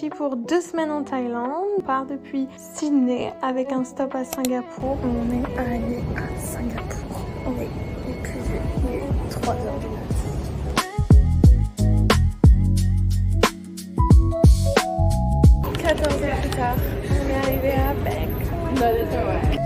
parti pour 2 semaines en Thaïlande. On part depuis Sydney avec un stop à Singapour. On est allé à Singapour. On est épuisé. Il est 3h du matin. 14 heures plus tard, on est arrivé à Bangkok.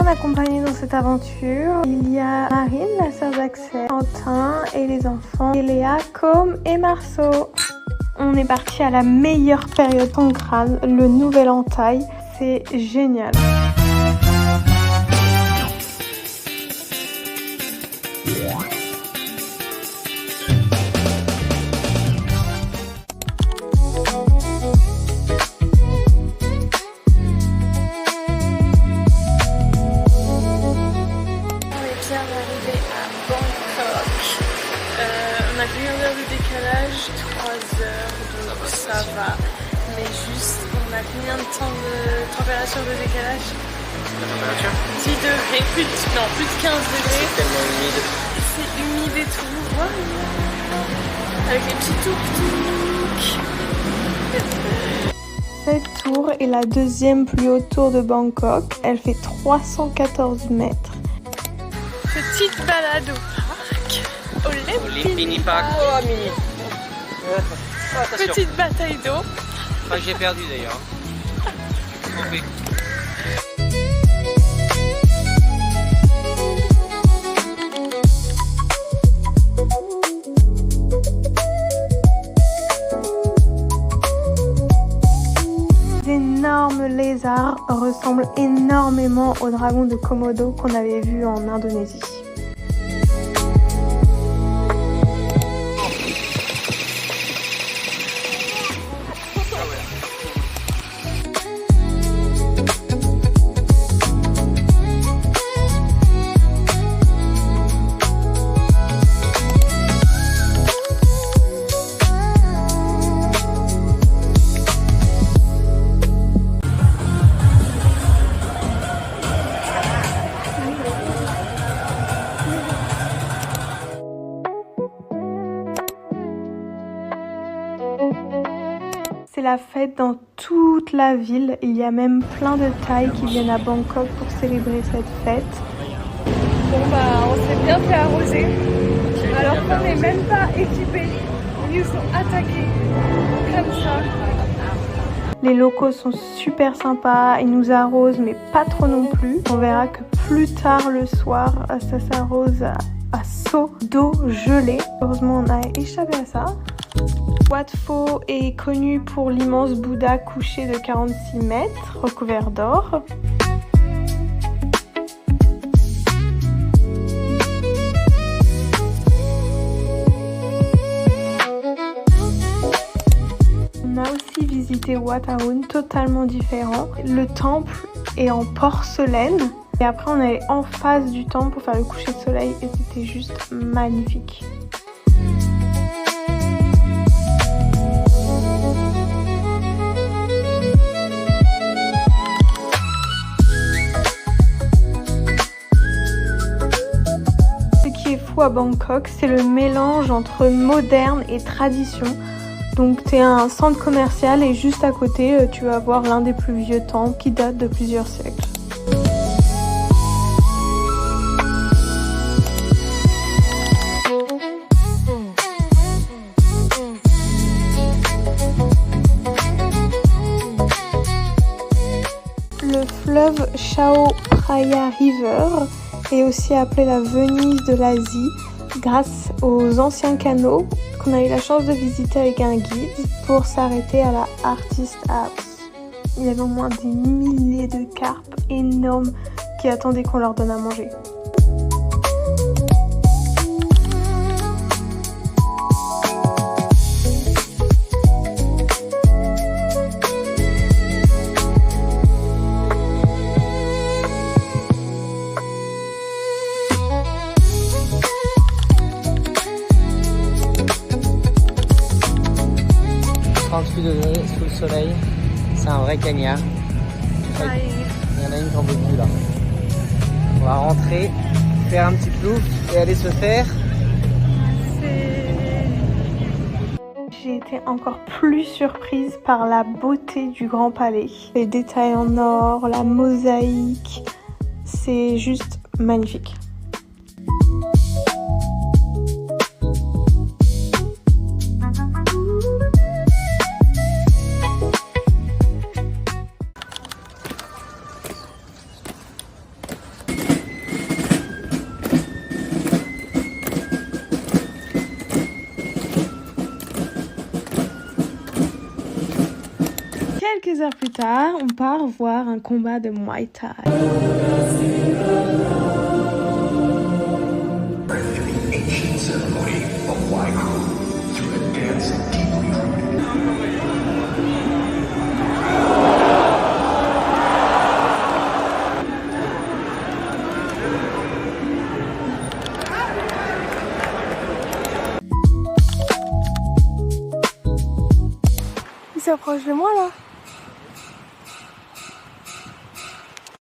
Accompagnés dans cette aventure, il y a Marine, la sœur d'Axel, Quentin et les enfants, et Léa, Com et Marceau. On est parti à la meilleure période Songkran, le nouvel an thaï, c'est génial. On a fait 1 heure de décalage, 3 heures, donc ça va. Mais juste, on a combien de temps de température de décalage? La température 10 degrés, plus de 15 degrés. C'est tellement humide. C'est humide et tout. Voilà. Avec les petits tuk-tuk. Cette tour est la 2e plus haute tour de Bangkok. Elle fait 314 mètres. Petite balade au parc. Au mini parc. Oh, mini. Petite bataille d'eau. Enfin, j'ai perdu d'ailleurs. Okay. Les énormes lézards ressemblent énormément au dragon de Komodo qu'on avait vu en Indonésie. C'est la fête dans toute la ville. Il y a même plein de Thaïs qui viennent à Bangkok pour célébrer cette fête. Bon bah on s'est bien fait arroser. Alors qu'on n'est même pas équipés. Ils nous sont attaqués comme ça. Les locaux sont super sympas. Ils nous arrosent mais pas trop non plus. On verra que plus tard le soir, ça s'arrose à seau d'eau gelée. Heureusement on a échappé à ça. Wat Pho est connu pour l'immense Bouddha couché de 46 mètres, recouvert d'or. On a aussi visité Wat Arun, totalement différent. Le temple est en porcelaine. Et après on allait en face du temple pour faire le coucher de soleil et c'était juste magnifique. À Bangkok, c'est le mélange entre moderne et tradition. Donc tu es un centre commercial et juste à côté tu vas voir l'un des plus vieux temples qui date de plusieurs siècles. Le fleuve Chao Phraya River est aussi appelée la Venise de l'Asie grâce aux anciens canaux qu'on a eu la chance de visiter avec un guide pour s'arrêter à la Artist House. Il y avait au moins des milliers de carpes énormes qui attendaient qu'on leur donne à manger. Sous le soleil, c'est un vrai cagnard. Il y en a une qui en veut plus là. On va rentrer faire un petit plouf et aller se faire. J'ai été encore plus surprise par la beauté du Grand Palais. Les détails en or, la mosaïque, c'est juste magnifique. Quelques heures plus tard, on part voir un combat de Muay Thai. Il s'approche de moi là.